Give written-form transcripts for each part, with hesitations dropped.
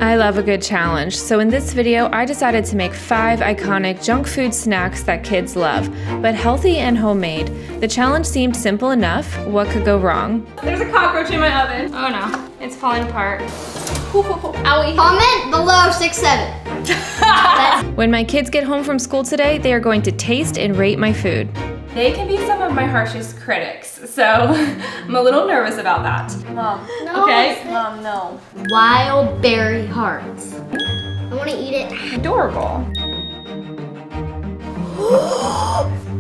I love a good challenge, so in this video I decided to make 5 iconic junk food snacks that kids love, but healthy and homemade. The challenge seemed simple enough. What could go wrong? There's a cockroach in my oven. Oh no, it's falling apart. Owie. Comment below 6-7. When my kids get home from school today, they are going to taste and rate my food. They can be some of my harshest critics, so I'm a little nervous about that. Mom. No. Okay. Mom, no. Wild berry hearts. I want to eat it. Adorable.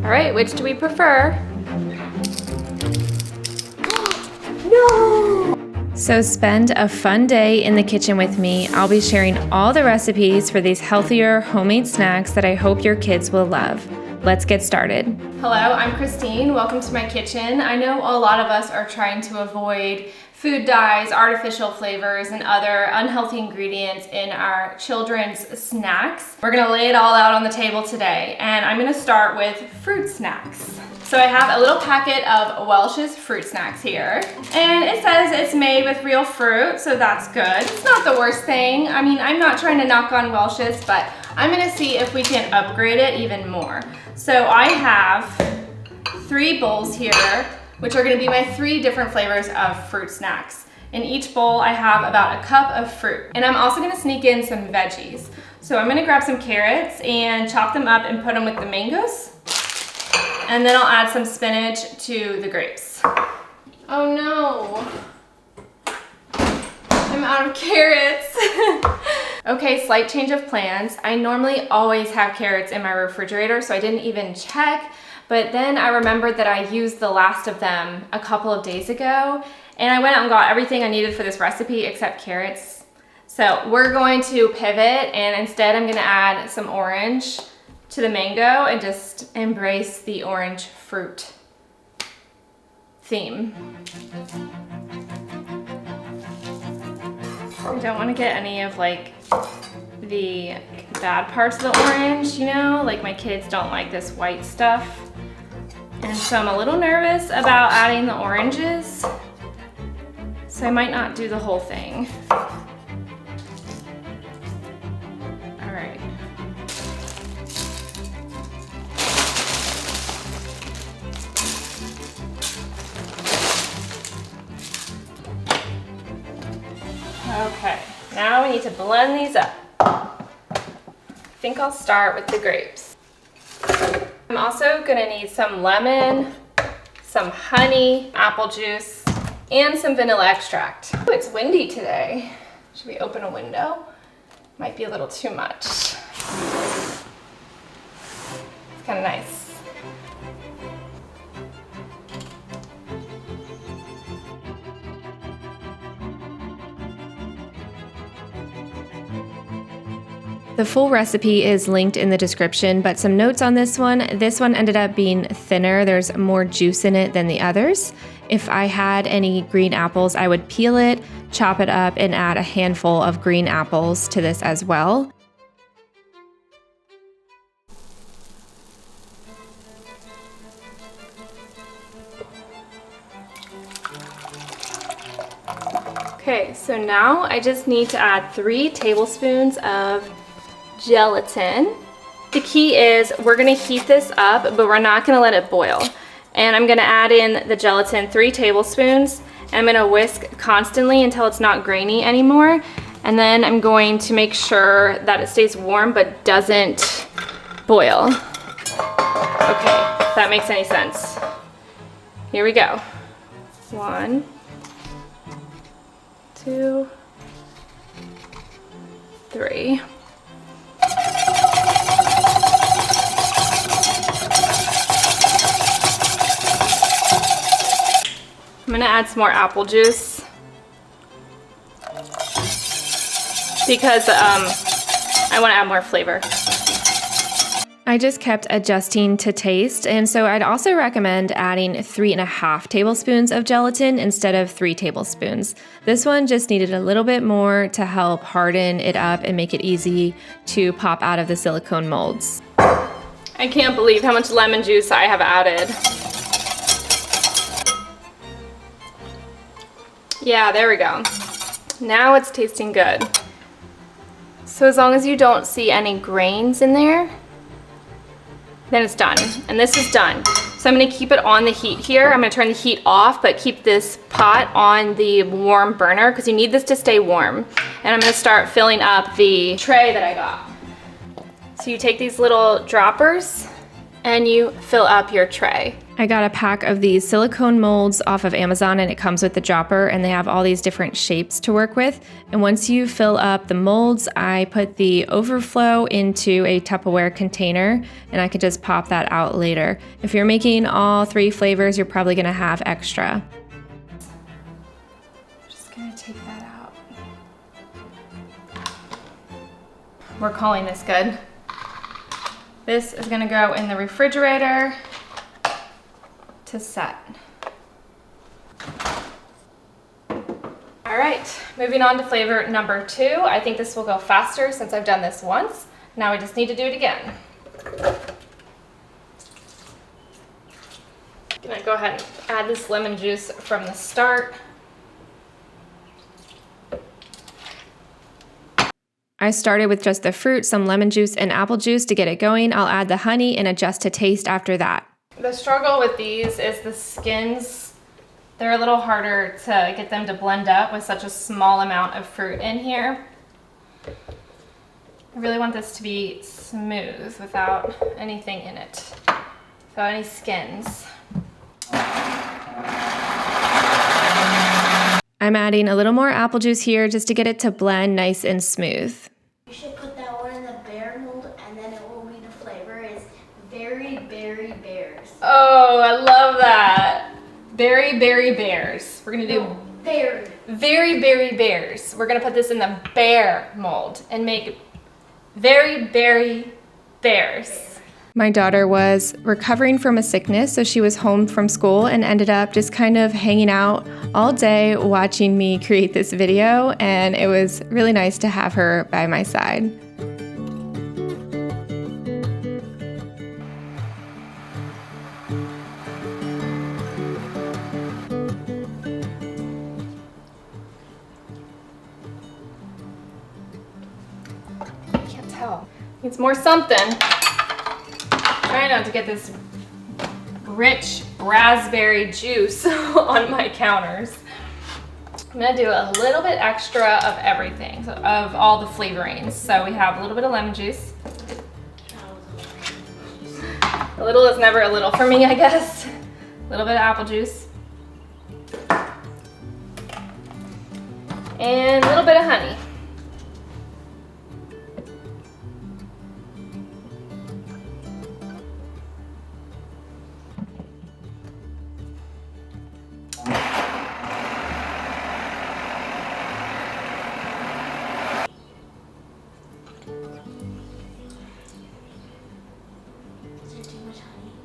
All right, which do we prefer? No. So spend a fun day in the kitchen with me. I'll be sharing all the recipes for these healthier homemade snacks that I hope your kids will love. Let's get started. Hello, I'm Christine. Welcome to my kitchen. I know a lot of us are trying to avoid food dyes, artificial flavors, and other unhealthy ingredients in our children's snacks. We're gonna lay it all out on the table today, and I'm gonna start with fruit snacks. So I have a little packet of Welch's fruit snacks here, and it says it's made with real fruit, so that's good. It's not the worst thing. I mean, I'm not trying to knock on Welch's, but I'm gonna see if we can upgrade it even more. So I have 3 bowls here, which are gonna be my 3 different flavors of fruit snacks. In each bowl, I have about a cup of fruit. And I'm also gonna sneak in some veggies. So I'm gonna grab some carrots and chop them up and put them with the mangoes. And then I'll add some spinach to the grapes. Oh no. I'm out of carrots. Okay, slight change of plans. I normally always have carrots in my refrigerator, so I didn't even check. But then I remembered that I used the last of them a couple of days ago, and I went out and got everything I needed for this recipe except carrots. So we're going to pivot, and instead I'm gonna add some orange to the mango and just embrace the orange fruit theme. I don't want to get any of like the bad parts of the orange, you know, like my kids don't like this white stuff. And so I'm a little nervous about adding the oranges, so I might not do the whole thing. All right. Okay, now we need to blend these up. I think I'll start with the grapes. I'm also gonna need some lemon, some honey, apple juice, and some vanilla extract. Oh, it's windy today. Should we open a window? Might be a little too much. It's kind of nice. The full recipe is linked in the description, but some notes on this one. This one ended up being thinner. There's more juice in it than the others. If I had any green apples, I would peel it, chop it up, and add a handful of green apples to this as well. Okay, so now I just need to add 3 tablespoons of gelatin. The key is we're gonna heat this up, but we're not gonna let it boil. And I'm gonna add in the gelatin 3 tablespoons, and I'm gonna whisk constantly until it's not grainy anymore. And then I'm going to make sure that it stays warm but doesn't boil. Okay, if that makes any sense. Here we go. 1, 2, 3. I'm gonna add some more apple juice because I wanna add more flavor. I just kept adjusting to taste, and so I'd also recommend adding 3.5 tablespoons of gelatin instead of 3 tablespoons. This one just needed a little bit more to help harden it up and make it easy to pop out of the silicone molds. I can't believe how much lemon juice I have added. Yeah, there we go. Now it's tasting good. So as long as you don't see any grains in there, then it's done. And this is done. So I'm gonna keep it on the heat here. I'm gonna turn the heat off, but keep this pot on the warm burner because you need this to stay warm. And I'm gonna start filling up the tray that I got. So you take these little droppers and you fill up your tray. I got a pack of these silicone molds off of Amazon, and it comes with the dropper, and they have all these different shapes to work with. And once you fill up the molds, I put the overflow into a Tupperware container, and I could just pop that out later. If you're making all 3 flavors, you're probably gonna have extra. Just gonna take that out. We're calling this good. This is gonna go in the refrigerator to set. All right, moving on to flavor number 2. I think this will go faster since I've done this once. Now we just need to do it again. Gonna go ahead and add this lemon juice from the start. I started with just the fruit, some lemon juice, and apple juice to get it going. I'll add the honey and adjust to taste after that. The struggle with these is the skins. They're a little harder to get them to blend up with such a small amount of fruit in here. I really want this to be smooth without anything in it, without any skins. I'm adding a little more apple juice here just to get it to blend nice and smooth. You should put that one in the bear mold, and then it will be the flavor is Very Berry Bears. Oh, I love that. Very Berry Bears. We're gonna do Very. Very Berry Bears. We're gonna put this in the bear mold and make Very Berry Bears. My daughter was recovering from a sickness, so she was home from school and ended up just kind of hanging out all day watching me create this video, and it was really nice to have her by my side. I can't tell. It's more something. Try not to get this rich raspberry juice on my counters. I'm gonna do a little bit extra of everything, so of all the flavorings. So we have a little bit of lemon juice. A little is never a little for me, I guess. A little bit of apple juice. And a little bit of honey.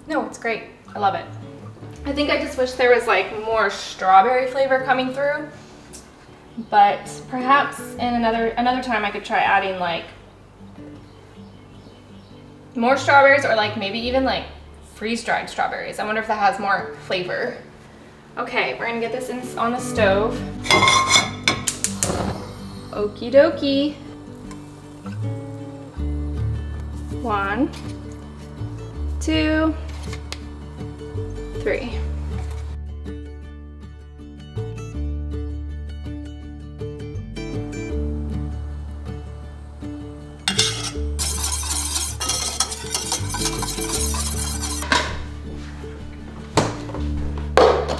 No, it's great. I love it. I think I just wish there was like more strawberry flavor coming through, but perhaps in another time I could try adding like more strawberries, or like maybe even like freeze-dried strawberries. I wonder if that has more flavor. Okay, we're gonna get this on the stove. Okie dokie. 1, 2, 3.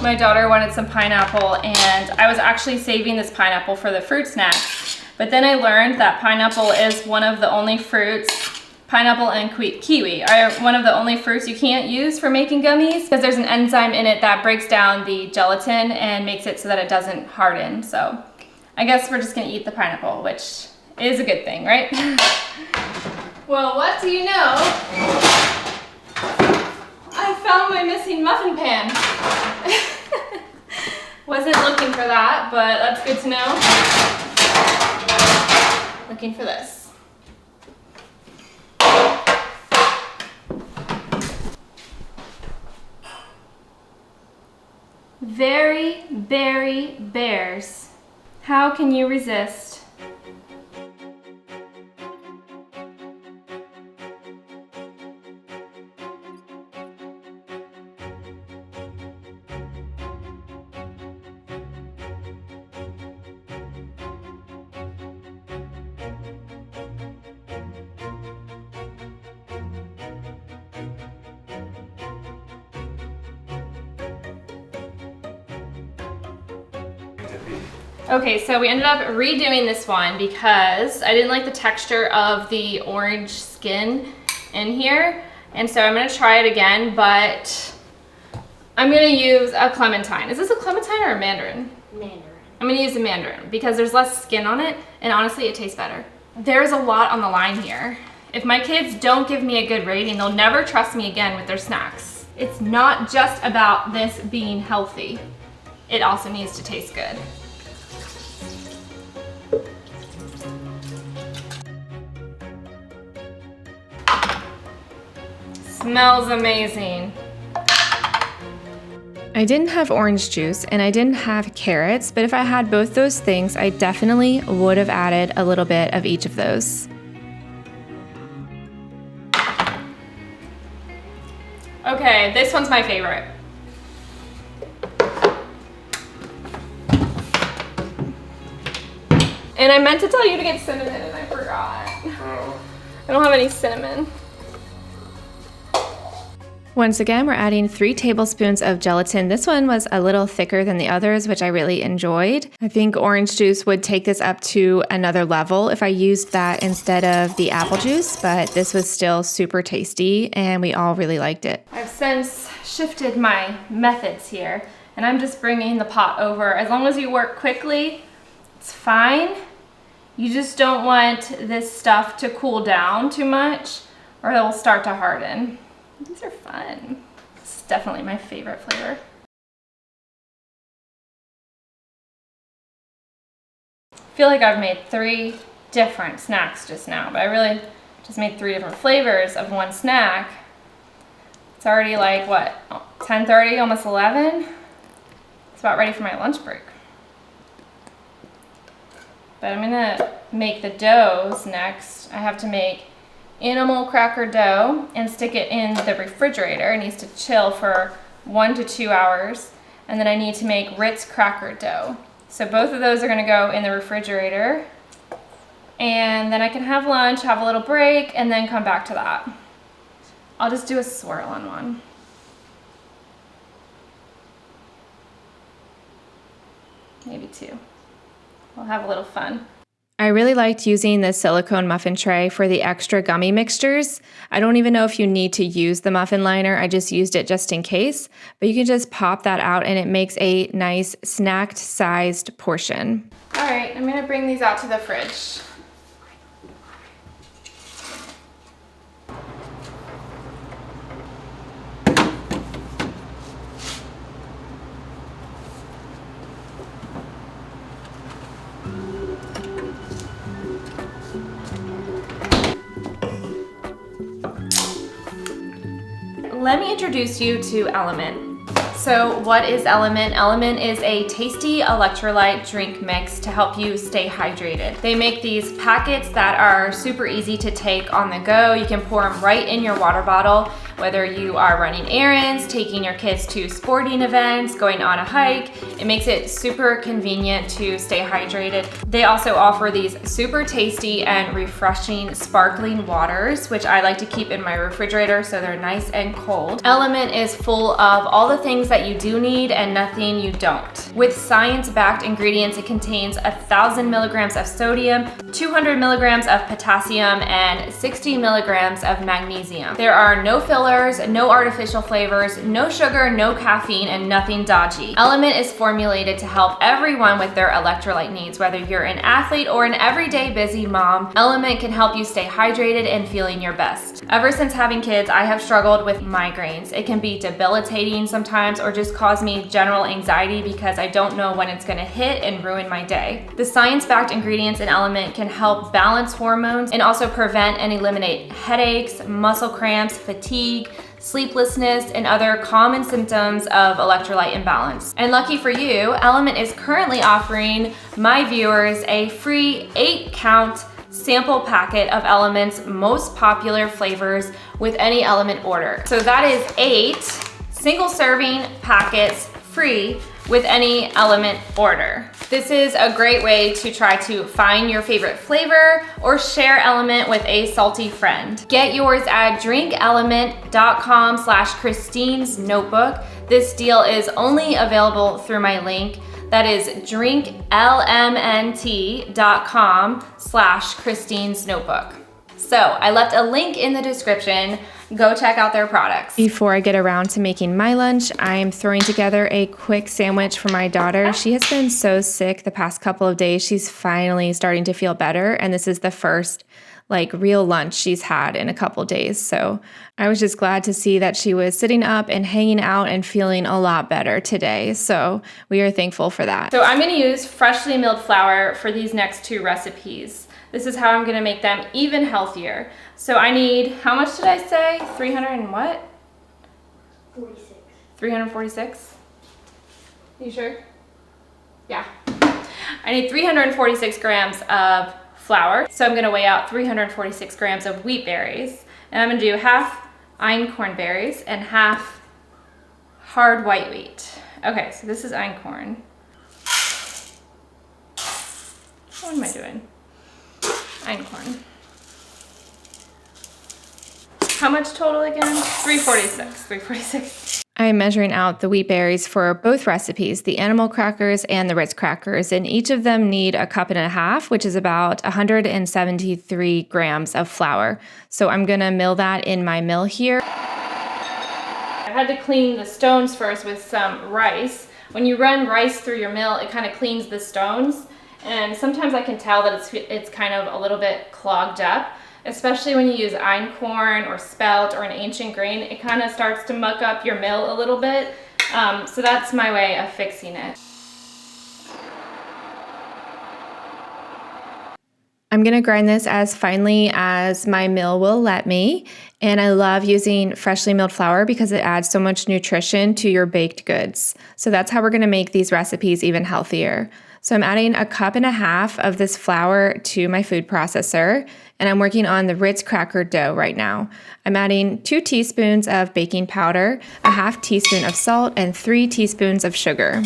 My daughter wanted some pineapple, and I was actually saving this pineapple for the fruit snacks, but then I learned that pineapple is one of the only fruits, pineapple and kiwi are one of the only fruits you can't use for making gummies because there's an enzyme in it that breaks down the gelatin and makes it so that it doesn't harden. So I guess we're just gonna eat the pineapple, which is a good thing, right? Well, what do you know? I found my missing muffin pan. Wasn't looking for that, but that's good to know. Looking for this. Very Berry Bears. How can you resist? Okay, so we ended up redoing this one because I didn't like the texture of the orange skin in here. And so I'm gonna try it again, but I'm gonna use a clementine. Is this a clementine or a mandarin? Mandarin. I'm gonna use a mandarin because there's less skin on it, and honestly, it tastes better. There's a lot on the line here. If my kids don't give me a good rating, they'll never trust me again with their snacks. It's not just about this being healthy. It also needs to taste good. Smells amazing. I didn't have orange juice and I didn't have carrots, but if I had both those things, I definitely would have added a little bit of each of those. Okay, this one's my favorite. And I meant to tell you to get cinnamon and I forgot. I don't have any cinnamon. Once again, we're adding 3 tablespoons of gelatin. This one was a little thicker than the others, which I really enjoyed. I think orange juice would take this up to another level if I used that instead of the apple juice, but this was still super tasty and we all really liked it. I've since shifted my methods here and I'm just bringing the pot over. As long as you work quickly, it's fine. You just don't want this stuff to cool down too much or it will start to harden. These are fun. This is definitely my favorite flavor. I feel like I've made 3 different snacks just now, but I really just made 3 different flavors of one snack. It's already like, what, 10:30, almost 11? It's about ready for my lunch break. But I'm gonna make the doughs next. I have to make animal cracker dough and stick it in the refrigerator. It needs to chill for 1 to 2 hours. And then I need to make Ritz cracker dough. So both of those are gonna go in the refrigerator. And then I can have lunch, have a little break, and then come back to that. I'll just do a swirl on one. Maybe 2. We'll have a little fun. I really liked using the silicone muffin tray for the extra gummy mixtures. I don't even know if you need to use the muffin liner. I just used it just in case, but you can just pop that out and it makes a nice snacked sized portion. All right, I'm gonna bring these out to the fridge. Let me introduce you to LMNT. So what is LMNT? LMNT is a tasty electrolyte drink mix to help you stay hydrated. They make these packets that are super easy to take on the go. You can pour them right in your water bottle, whether you are running errands, taking your kids to sporting events, going on a hike. It makes it super convenient to stay hydrated. They also offer these super tasty and refreshing sparkling waters, which I like to keep in my refrigerator so they're nice and cold. LMNT is full of all the things that you do need and nothing you don't. With science-backed ingredients, it contains 1,000 milligrams of sodium, 200 milligrams of potassium, and 60 milligrams of magnesium. There are no fillers, no artificial flavors, no sugar, no caffeine, and nothing dodgy. LMNT is formulated to help everyone with their electrolyte needs, whether you're an athlete or an everyday busy mom. LMNT can help you stay hydrated and feeling your best. Ever since having kids, I have struggled with migraines. It can be debilitating sometimes or just cause me general anxiety because I don't know when it's gonna hit and ruin my day. The science-backed ingredients in LMNT can help balance hormones and also prevent and eliminate headaches, muscle cramps, fatigue, sleeplessness, and other common symptoms of electrolyte imbalance. And lucky for you, LMNT is currently offering my viewers a free 8-count sample packet of LMNT's most popular flavors with any LMNT order. So that is 8 single serving packets free with any LMNT order. This is a great way to try to find your favorite flavor or share LMNT with a salty friend. Get yours at drinklmnt.com/Christine's Notebook. This deal is only available through my link. That is drinklmnt.com/Christine's Notebook. So I left a link in the description. Go check out their products. Before I get around to making my lunch, I'm throwing together a quick sandwich for my daughter. She has been so sick the past couple of days. She's finally starting to feel better, and this is the first real lunch she's had in a couple days. So I was just glad to see that she was sitting up and hanging out and feeling a lot better today. So we are thankful for that. So I'm gonna use freshly milled flour for these next two recipes. This is how I'm gonna make them even healthier. So I need, how much did I say? 300 and what? 46. 346? You sure? Yeah. I need 346 grams of flour. So I'm gonna weigh out 346 grams of wheat berries. And I'm gonna do half einkorn berries and half hard white wheat. Okay, so this is einkorn. What am I doing? Einkorn. How much total again? 346. I'm measuring out the wheat berries for both recipes, the animal crackers and the Ritz crackers, and each of them need 1.5 cups, which is about 173 grams of flour. So I'm gonna mill that in my mill here. I had to clean the stones first with some rice. When you run rice through your mill, it kind of cleans the stones. And sometimes I can tell that it's kind of a little bit clogged up, especially when you use einkorn or spelt or an ancient grain. It kind of starts to muck up your mill a little bit. So that's my way of fixing it. I'm gonna grind this as finely as my mill will let me. And I love using freshly milled flour because it adds so much nutrition to your baked goods. So that's how we're gonna make these recipes even healthier. So I'm adding 1.5 cups of this flour to my food processor, and I'm working on the Ritz cracker dough right now. I'm adding 2 teaspoons of baking powder, 1/2 teaspoon of salt, and 3 teaspoons of sugar.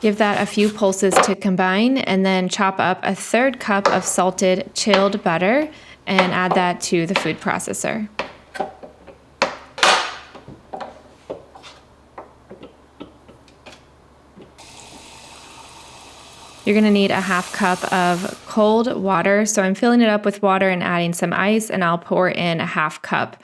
Give that a few pulses to combine, and then chop up 1/3 cup of salted chilled butter and add that to the food processor. You're gonna need 1/2 cup of cold water. So I'm filling it up with water and adding some ice, and I'll pour in 1/2 cup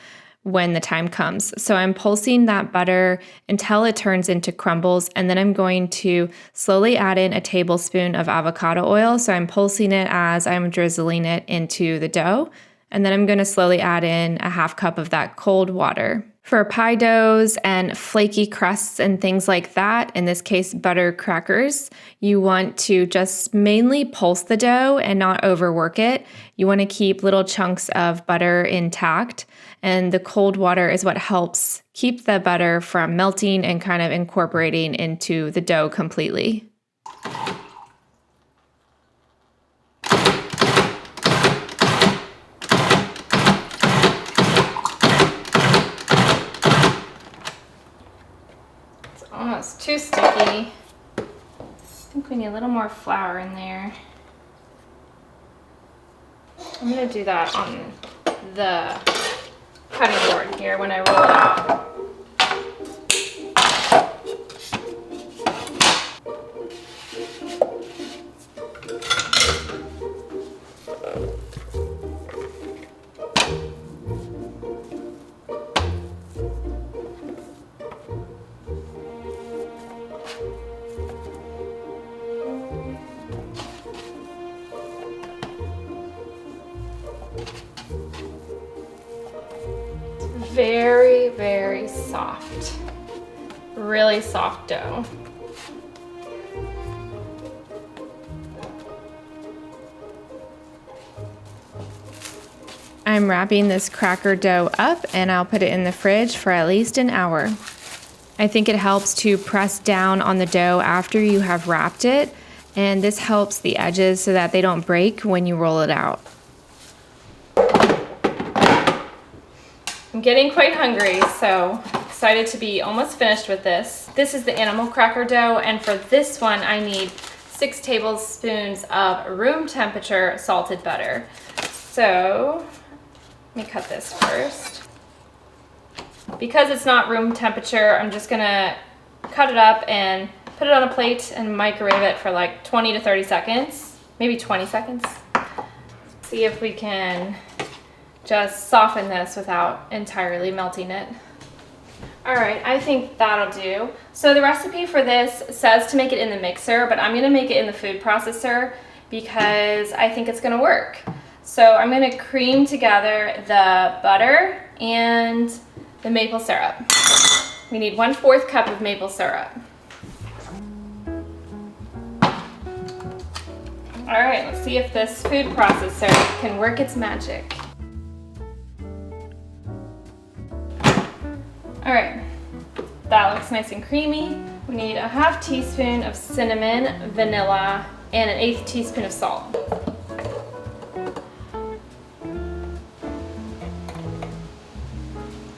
when the time comes. So I'm pulsing that butter until it turns into crumbles, and then I'm going to slowly add in 1 tablespoon of avocado oil. So I'm pulsing it as I'm drizzling it into the dough, and then I'm gonna slowly add in 1/2 cup of that cold water. For pie doughs and flaky crusts and things like that, in this case butter crackers, you want to just mainly pulse the dough and not overwork it. You want to keep little chunks of butter intact, and the cold water is what helps keep the butter from melting and kind of incorporating into the dough completely. Almost too sticky. I think we need a little more flour in there. I'm gonna do that on the cutting board here when I roll it out. Very, very soft. Really soft dough. I'm wrapping this cracker dough up, and I'll put it in the fridge for at least an hour. I think it helps to press down on the dough after you have wrapped it, and this helps the edges so that they don't break when you roll it out. I'm getting quite hungry, so excited to be almost finished with this. This is the animal cracker dough, and for this one I need 6 tablespoons of room temperature salted butter. So let me cut this first. because it's not room temperature, I'm just gonna cut it up and put it on a plate and microwave it for like 20 to 30 seconds, maybe 20 seconds. See if we can just soften this without entirely melting it. All right, I think that'll do. So the recipe for this says to make it in the mixer, but I'm gonna make it in the food processor because I think it's gonna work. So I'm gonna cream together the butter and the maple syrup. We need 1/4 cup of maple syrup. All right, let's see if this food processor can work its magic. All right, that looks nice and creamy. We need a 1/2 teaspoon of cinnamon, vanilla, and an 1/8 teaspoon of salt.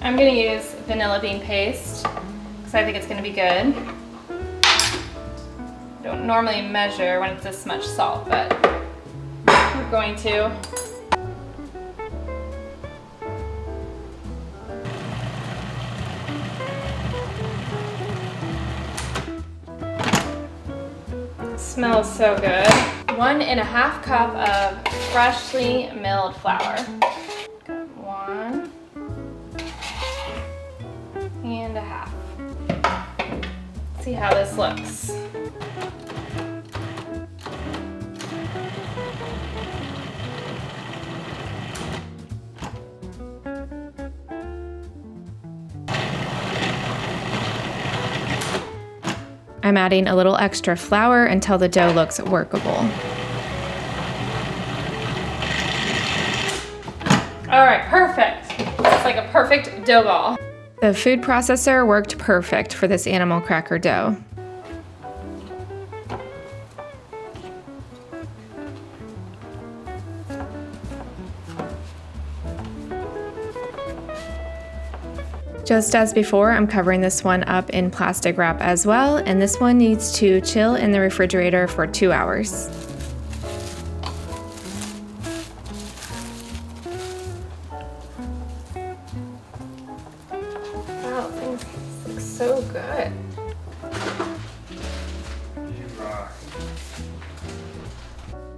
I'm gonna use vanilla bean paste because I think it's gonna be good. I don't normally measure when it's this much salt, but we're going to. Smells so good. 1.5 cup of freshly milled flour. Got 1.5. See how this looks. I'm adding a little extra flour until the dough looks workable. All right, perfect. It's like a perfect dough ball. The food processor worked perfect for this animal cracker dough. Just as before, I'm covering this one up in plastic wrap as well, and this one needs to chill in the refrigerator for 2 hours. Wow, things look so good.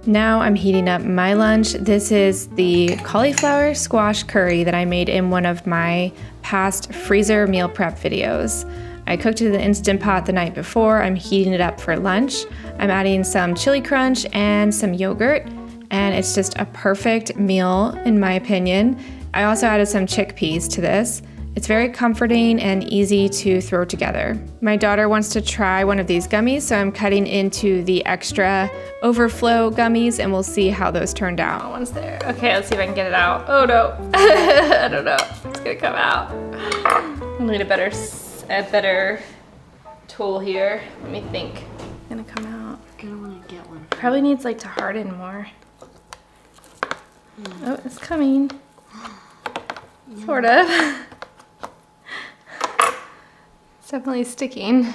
Now I'm heating up my lunch. This is the cauliflower squash curry that I made in one of my past freezer meal prep videos. I cooked it in the Instant Pot the night before. I'm heating it up for lunch. I'm adding some chili crunch and some yogurt, and it's just a perfect meal in my opinion. I also added some chickpeas to this. It's very comforting and easy to throw together. My daughter wants to try one of these gummies, so I'm cutting into the extra overflow gummies, and we'll see how those turned out. Oh, one's there. Okay, let's see if I can get it out. Oh no, I don't know. It's gonna come out. I need a better tool here. Let me think. It's gonna come out. You're gonna want to get one. Probably needs like to harden more. Oh, it's coming. Sort of. It's definitely sticking.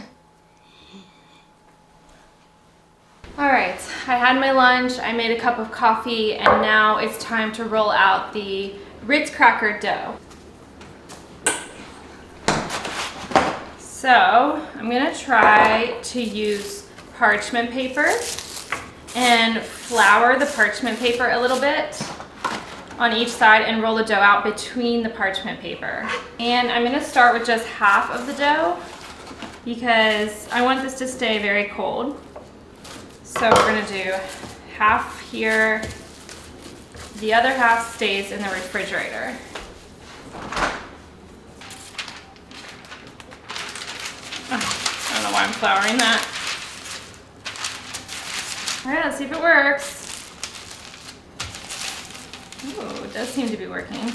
All right, I had my lunch, I made a cup of coffee, and now it's time to roll out the Ritz cracker dough. So I'm gonna try to use parchment paper and flour the parchment paper a little bit on each side and roll the dough out between the parchment paper. And I'm gonna start with just half of the dough because I want this to stay very cold. So we're gonna do half here, the other half stays in the refrigerator. I don't know why I'm flouring that. All right, let's see if it works. Ooh, it does seem to be working.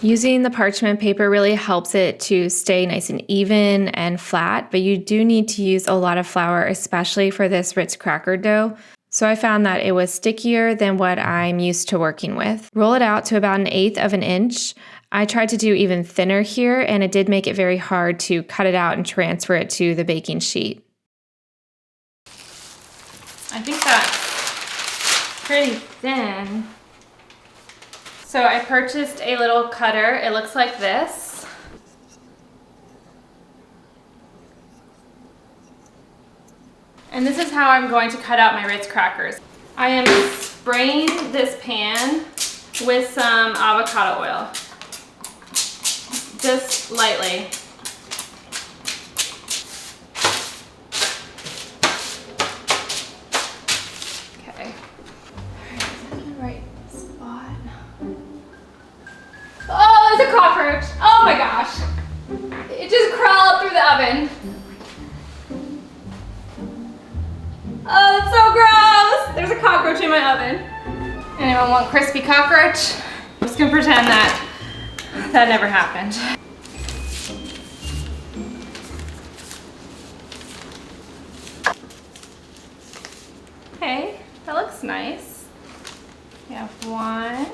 Using the parchment paper really helps it to stay nice and even and flat, but you do need to use a lot of flour, especially for this Ritz cracker dough. So I found that it was stickier than what I'm used to working with. Roll it out to about 1/8 of an inch. I tried to do even thinner here, and it did make it very hard to cut it out and transfer it to the baking sheet. I think that's pretty thin. So I purchased a little cutter. It looks like this. And this is how I'm going to cut out my Ritz crackers. I am spraying this pan with some avocado oil, just lightly. Okay. All right, is that in the right spot? Oh, there's a cockroach. Oh my gosh. It just crawled through the oven. Oh, that's so gross. There's a cockroach in my oven. Anyone want crispy cockroach? I'm just gonna pretend that that never happened. Okay, that looks nice. We have one.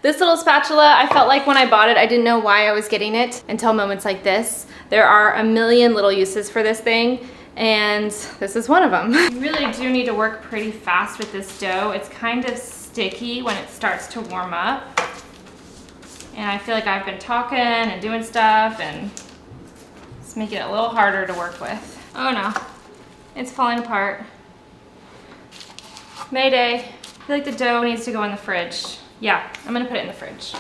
This little spatula, I felt like when I bought it, I didn't know why I was getting it until moments like this. There are a million little uses for this thing, and this is one of them. You really do need to work pretty fast with this dough. It's kind of sticky when it starts to warm up. And I feel like I've been talking and doing stuff, and it's making it a little harder to work with. Oh no, it's falling apart. Mayday. I feel like the dough needs to go in the fridge. Yeah, I'm gonna put it in the fridge.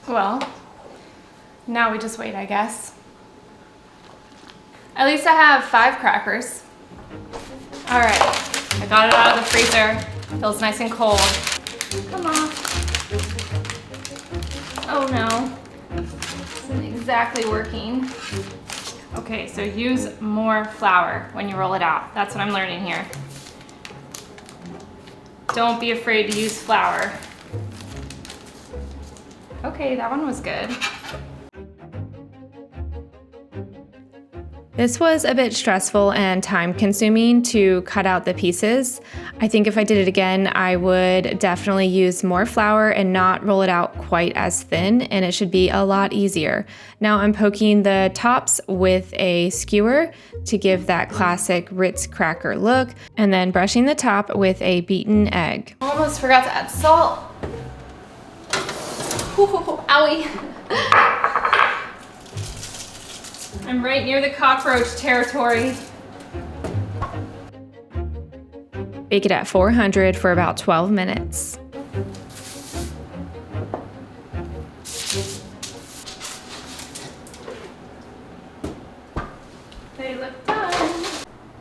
Well, now we just wait, I guess. At least I have 5 crackers. All right, I got it out of the freezer. Feels nice and cold. Come on. Oh no, this isn't exactly working. Okay, so use more flour when you roll it out. That's what I'm learning here. Don't be afraid to use flour. Okay, that one was good. This was a bit stressful and time consuming to cut out the pieces. I think if I did it again, I would definitely use more flour and not roll it out quite as thin, and it should be a lot easier. Now I'm poking the tops with a skewer to give that classic Ritz cracker look, and then brushing the top with a beaten egg. Almost forgot to add salt. Ooh, owie. I'm right near the cockroach territory. Bake it at 400 for about 12 minutes. They look done.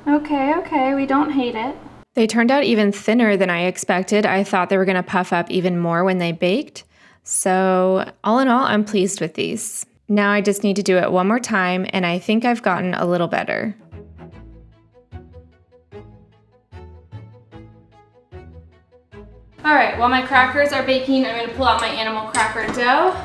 Okay, we don't hate it. They turned out even thinner than I expected. I thought they were gonna puff up even more when they baked. So all in all, I'm pleased with these. Now I just need to do it one more time, and I think I've gotten a little better. All right, while my crackers are baking, I'm gonna pull out my animal cracker dough.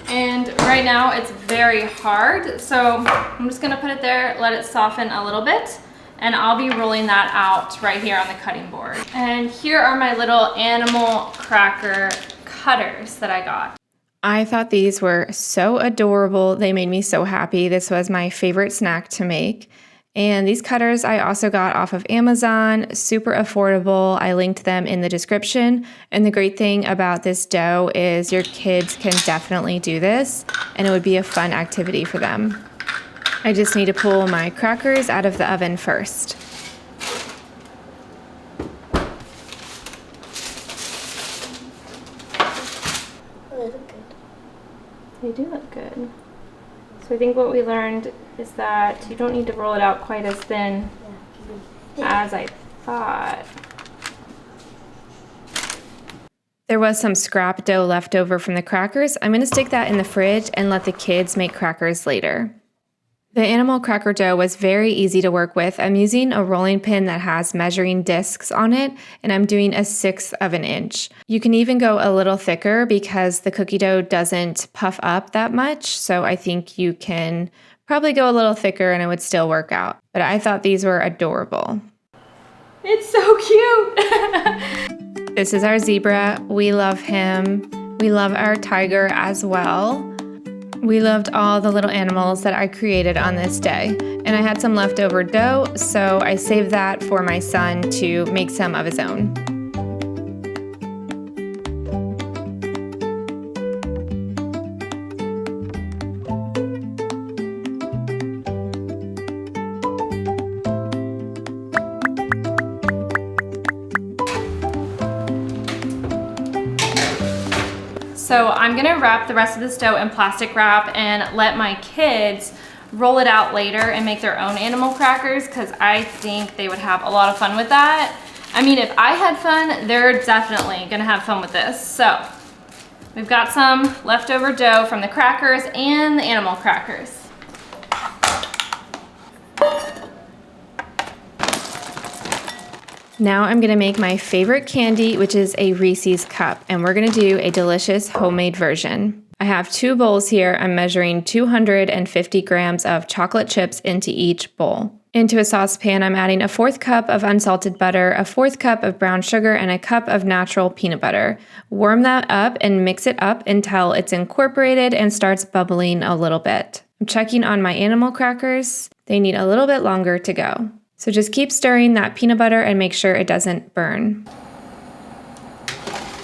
And right now it's very hard, so I'm just gonna put it there, let it soften a little bit, and I'll be rolling that out right here on the cutting board. And here are my little animal cracker cutters that I got. I thought these were so adorable. They made me so happy. This was my favorite snack to make. And these cutters I also got off of Amazon, super affordable. I linked them in the description. And the great thing about this dough is your kids can definitely do this, and it would be a fun activity for them. I just need to pull my crackers out of the oven first. They do look good. So I think what we learned is that you don't need to roll it out quite as thin as I thought. There was some scrap dough left over from the crackers. I'm gonna stick that in the fridge and let the kids make crackers later. The animal cracker dough was very easy to work with. I'm using a rolling pin that has measuring discs on it, and I'm doing 1/6 of an inch. You can even go a little thicker because the cookie dough doesn't puff up that much, so I think you can probably go a little thicker and it would still work out. But I thought these were adorable. It's so cute! This is our zebra. We love him. We love our tiger as well. We loved all the little animals that I created on this day. And I had some leftover dough, so I saved that for my son to make some of his own. So I'm gonna wrap the rest of this dough in plastic wrap and let my kids roll it out later and make their own animal crackers, because I think they would have a lot of fun with that. I mean, if I had fun, they're definitely gonna have fun with this. So we've got some leftover dough from the crackers and the animal crackers. Now I'm gonna make my favorite candy, which is a Reese's cup, and we're gonna do a delicious homemade version. I have 2 bowls here. I'm measuring 250 grams of chocolate chips into each bowl. Into a saucepan, I'm adding a 1/4 cup of unsalted butter, a 1/4 cup of brown sugar, and a cup of natural peanut butter. Warm that up and mix it up until it's incorporated and starts bubbling a little bit. I'm checking on my animal crackers. They need a little bit longer to go. So just keep stirring that peanut butter and make sure it doesn't burn.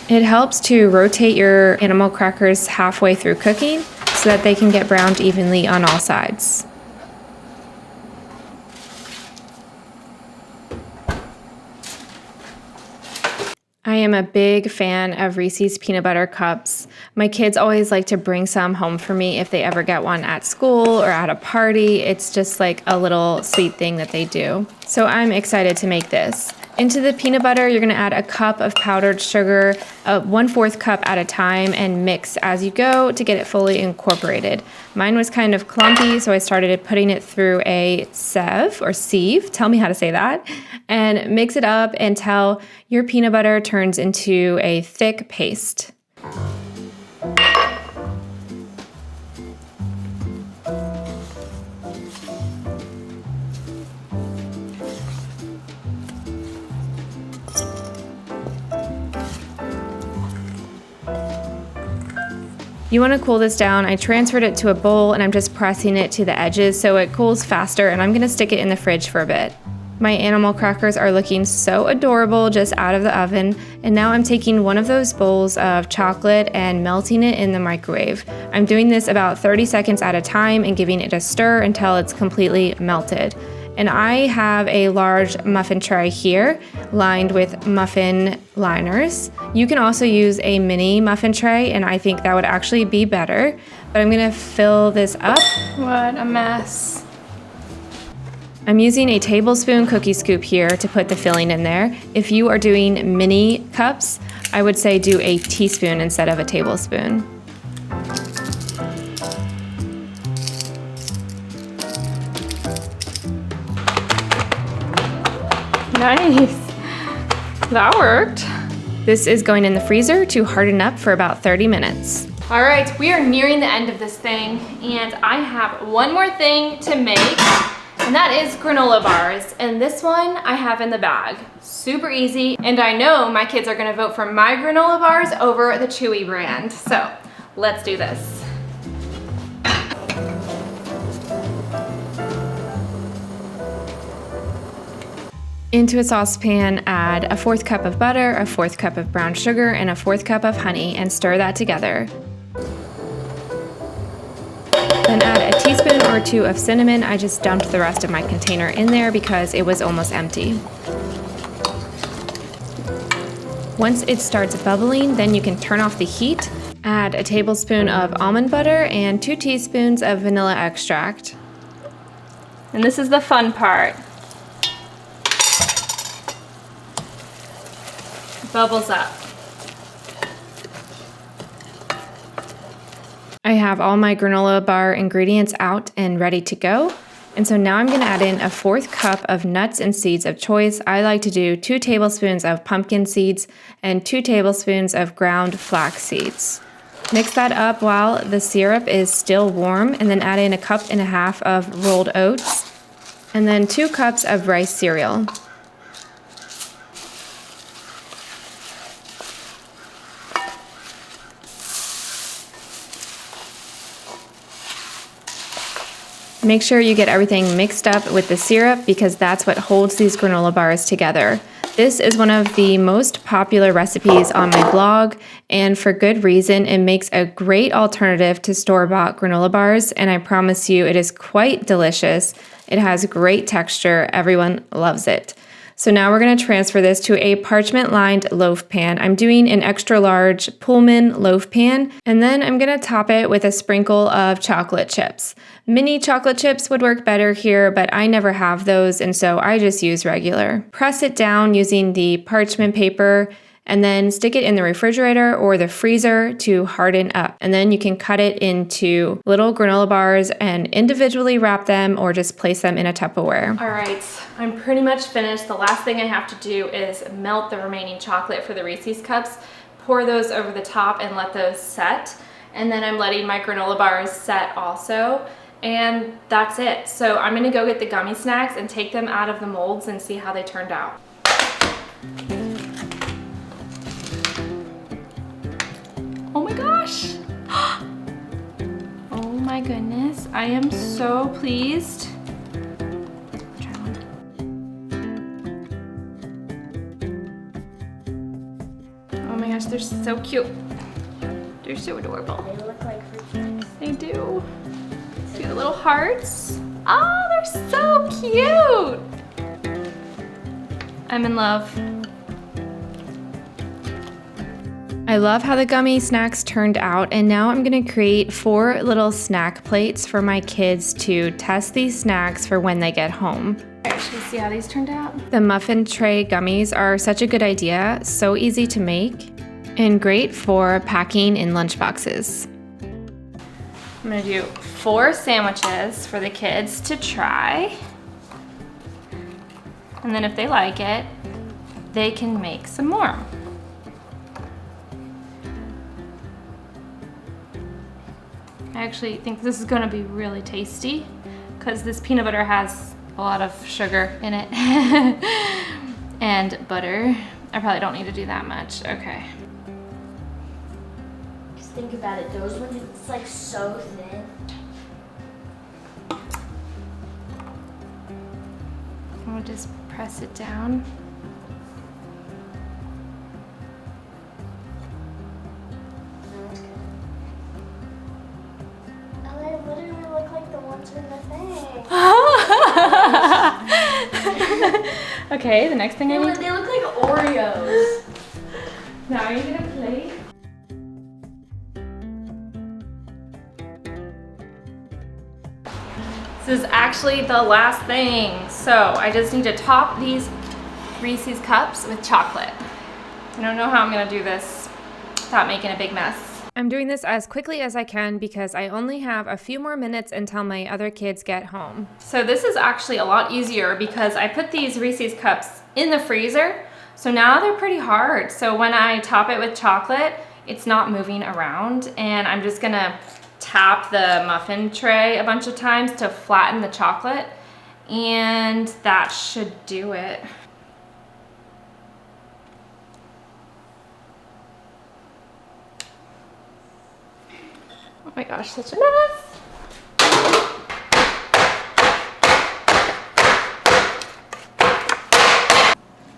It helps to rotate your animal crackers halfway through cooking so that they can get browned evenly on all sides. I am a big fan of Reese's peanut butter cups. My kids always like to bring some home for me if they ever get one at school or at a party. It's just like a little sweet thing that they do. So I'm excited to make this. Into the peanut butter, you're gonna add a cup of powdered sugar, 1/4 cup at a time, and mix as you go to get it fully incorporated. Mine was kind of clumpy, so I started putting it through a sieve, tell me how to say that, and mix it up until your peanut butter turns into a thick paste. You want to cool this down. I transferred it to a bowl and I'm just pressing it to the edges so it cools faster, and I'm going to stick it in the fridge for a bit. My animal crackers are looking so adorable just out of the oven, and now I'm taking one of those bowls of chocolate and melting it in the microwave. I'm doing this about 30 seconds at a time and giving it a stir until it's completely melted. And I have a large muffin tray here lined with muffin liners. You can also use a mini muffin tray, and I think that would actually be better. But I'm gonna fill this up. What a mess. I'm using a tablespoon cookie scoop here to put the filling in there. If you are doing mini cups, I would say do a teaspoon instead of a tablespoon. Nice. That worked. This is going in the freezer to harden up for about 30 minutes. All right, we are nearing the end of this thing, and I have one more thing to make, and that is granola bars. And this one I have in the bag. Super easy, and I know my kids are gonna vote for my granola bars over the Chewy brand. So let's do this. Into a saucepan, add a 1/4 cup of butter, a 1/4 cup of brown sugar, and a 1/4 cup of honey, and stir that together. Then add a teaspoon or 2 of cinnamon. I just dumped the rest of my container in there because it was almost empty. Once it starts bubbling, then you can turn off the heat. Add a tablespoon of almond butter and 2 teaspoons of vanilla extract. And this is the fun part. Bubbles up. I have all my granola bar ingredients out and ready to go. And so now I'm gonna add in a 1/4 cup of nuts and seeds of choice. I like to do 2 tablespoons of pumpkin seeds and 2 tablespoons of ground flax seeds. Mix that up while the syrup is still warm, and then add in 1.5 cups of rolled oats and then 2 cups of rice cereal. Make sure you get everything mixed up with the syrup because that's what holds these granola bars together. This is one of the most popular recipes on my blog, and for good reason. It makes a great alternative to store-bought granola bars, and I promise you it is quite delicious. It has great texture. Everyone loves it. So now we're going to transfer this to a parchment-lined loaf pan. I'm doing an extra large Pullman loaf pan, and then I'm going to top it with a sprinkle of chocolate chips. Mini chocolate chips would work better here, but I never have those, and so I just use regular. Press it down using the parchment paper, and then stick it in the refrigerator or the freezer to harden up. And then you can cut it into little granola bars and individually wrap them or just place them in a Tupperware. All right, I'm pretty much finished. The last thing I have to do is melt the remaining chocolate for the Reese's cups, pour those over the top and let those set. And then I'm letting my granola bars set also. And that's it. So I'm gonna go get the Gummy Snacks and take them out of the molds and see how they turned out. Oh my gosh. Oh my goodness. I am so pleased. Try one. Oh my gosh, they're so cute. They're so adorable. They look like fruit snacks. They do. See the little hearts? Oh, they're so cute. I'm in love. I love how the Gummy Snacks turned out, and now I'm gonna create 4 little snack plates for my kids to test these snacks for when they get home. Actually, see how these turned out? The muffin tray gummies are such a good idea, so easy to make, and great for packing in lunchboxes. I'm gonna do 4 sandwiches for the kids to try. And then if they like it, they can make some more. I actually think this is gonna be really tasty because this peanut butter has a lot of sugar in it and butter. I probably don't need to do that much. Okay. Just think about it. Those ones, it's like so thin. We'll just press it down. They literally look like the ones in the thing. Okay, the next thing I need. They look like Oreos. Now are you gonna plate? This is actually the last thing. So I just need to top these Reese's cups with chocolate. I don't know how I'm gonna do this without making a big mess. I'm doing this as quickly as I can because I only have a few more minutes until my other kids get home. So this is actually a lot easier because I put these Reese's cups in the freezer. So now they're pretty hard. So when I top it with chocolate, it's not moving around, and I'm just gonna tap the muffin tray a bunch of times to flatten the chocolate, and that should do it. Oh my gosh, such a mess.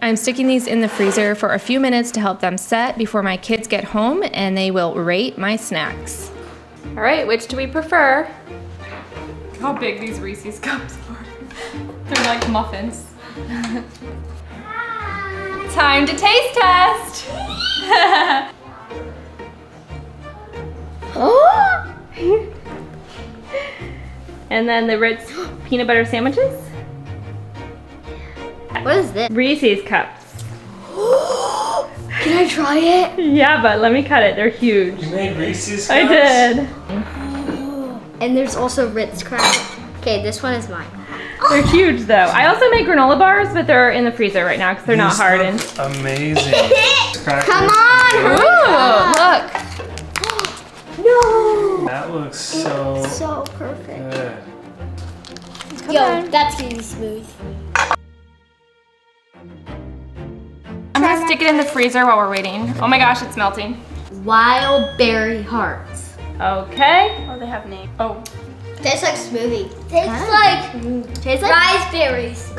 I'm sticking these in the freezer for a few minutes to help them set before my kids get home, and they will rate my snacks. All right, which do we prefer? Look how big these Reese's cups are. They're like muffins. Time to taste test. And then the Ritz peanut butter sandwiches. What is this? Reese's cups. Can I try it? Yeah, but let me cut it. They're huge. You made Reese's cups? I did. And there's also Ritz crackers. Okay, this one is mine. They're huge though. I also made granola bars, but they're in the freezer right now because they're not These hardened. look amazing. Come on! Ooh, look. No! That looks so So perfect. good. Yo, that's gonna be smooth. I'm gonna stick it in the freezer while we're waiting. Oh my gosh, it's melting. Wild berry hearts. Okay. Oh, they have names. Oh. Tastes like smoothie. Tastes like raspberries.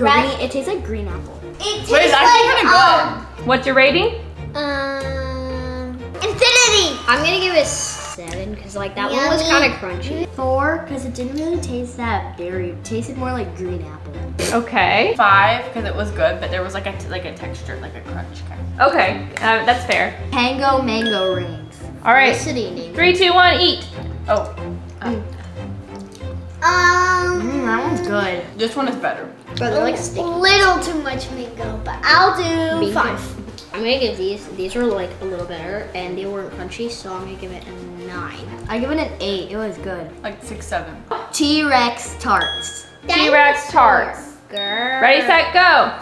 It tastes like green apple. It tastes But it's actually kind of good. What's your rating? Infinity. I'm gonna give it a 7 because like that one was kind of crunchy. 4 because it didn't really taste that berry. It tasted more like green apple. Okay. 5 because it was good, but there was like a texture, like a crunch kind of. Okay, that's fair. Tango mango rings. All right. Listening. 3, 2, 1, eat. Oh, That one's good. this one is better. But they're like sticky. little too much mango, but I'll do Mango. 5. I'm gonna give these were like a little better and they weren't crunchy, so I'm gonna give it a 9. I give it an 8. It was good. Like 6, 7. T-Rex tarts. T-Rex tarts. Girl. Ready, set, go.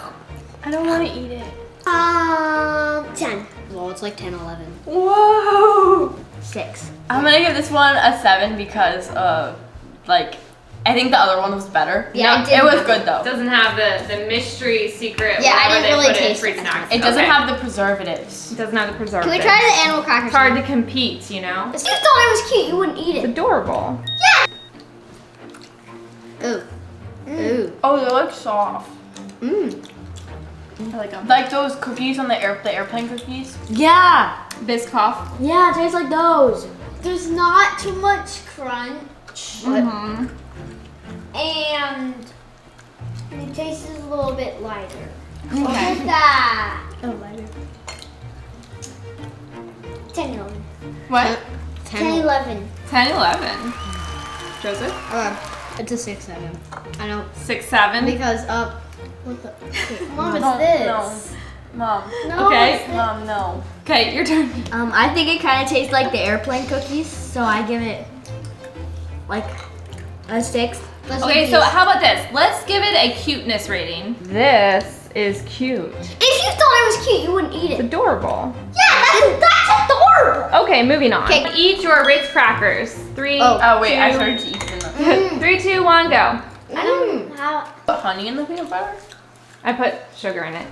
I don't want to eat it. 10. Well, it's like 10, 11. Whoa! 6. I'm gonna give this one a 7 because like, I think the other one was better. Yeah, it was good though. Doesn't have the mystery secret. Yeah, I whatever didn't they really put in taste Fruit it. Snacks. It doesn't Okay. have the preservatives. It doesn't have the Can preservatives. we try the animal crackers? It's hard to compete, you know? If you thought it was cute, you wouldn't eat It's it. adorable. Ooh. Ooh. Oh, they're like soft. Mmm. I like them. Like those cookies on the airplane cookies. Yeah. Biscoff. Yeah, it tastes like those. There's not too much crunch, Mm-hmm. and it tastes a little bit lighter. Look Okay. at that. Oh, lighter. 10, 11. What? 10, 11. 10, 11. Joseph? It's a 6, 7. I know 6, 7. because What the? Mom, No, it's this. Mom. No, Okay. it's this. Mom, no. Okay, your turn. I think it kind of tastes like the airplane cookies, so I give it like a 6. Okay, so how about this? Let's give it a cuteness rating. This is cute. If you thought it was cute, you wouldn't eat It's it. adorable. Yeah, that's adorable. Okay, moving on. Okay. Eat your Ritz crackers. 3, Oh wait, I 2, started to eat them. 3, 2, 1, go. I don't how. Put honey in the peanut butter? I put sugar in it.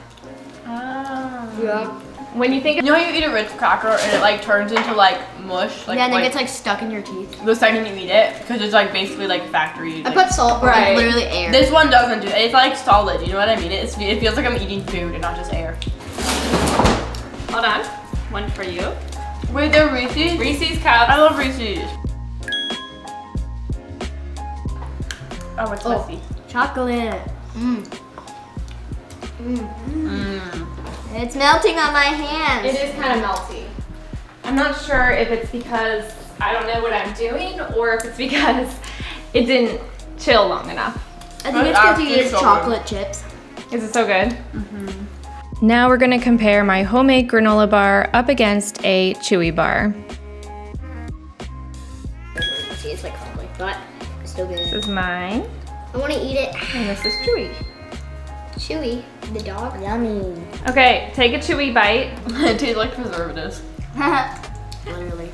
Yeah. When you think You know how you eat a Ritz cracker and it like turns into like mush? Like, Yeah, and it like gets like stuck in your teeth. the second you eat it? Because it's like basically like factory. I like- put salt, Right. like literally air. This one doesn't do it. It's like solid, you know what I mean? It feels like I'm eating food and not just air. Hold on. One for you. Wait, they're Reese's? Reese's cups. I love Reese's. Oh, it's Oh. messy. Chocolate. Mmm. Mmm. It's melting on my hands. It is kind of melty. I'm not sure if it's because I don't know what I'm doing or if it's because it didn't chill long enough. I think it's That's because you actually use so good. chocolate chips. Is it so good? Now we're gonna compare my homemade granola bar up against a chewy bar. See, it's like crumbly, but it's still This good. is mine, I want to eat it. and this is chewy. Chewy, the dog. Yummy. Okay, take a chewy bite. It tastes like preservatives. Literally.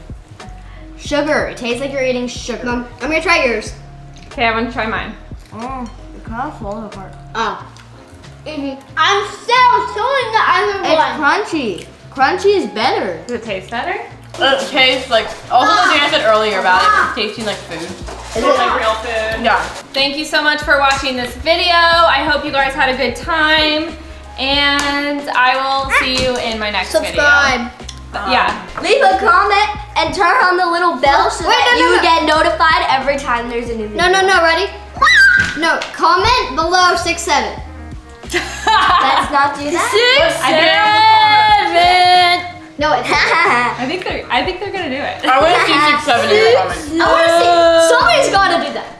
Sugar. It tastes like you're eating sugar. Mom, I'm gonna try yours. Okay, I want to try mine. Oh, it kind of falls apart. Oh, I'm still chewing the other it's one. crunchy. Crunchy is better. Does it taste better? It tastes like, also the thing I said earlier about it, it's tasting like food. Is it like real food? Yeah. Thank you so much for watching this video. I hope you guys had a good time. And I will see you in my next Subscribe. video. Yeah. Leave a comment and turn on the little bell so that you get notified every time there's a new video. No, ready? No, comment below 6, 7. Let's not do that. 6, 7. No, it's I think they're gonna do it. I want to see 6, 7 in the comments. I want to see. Somebody's got to do that.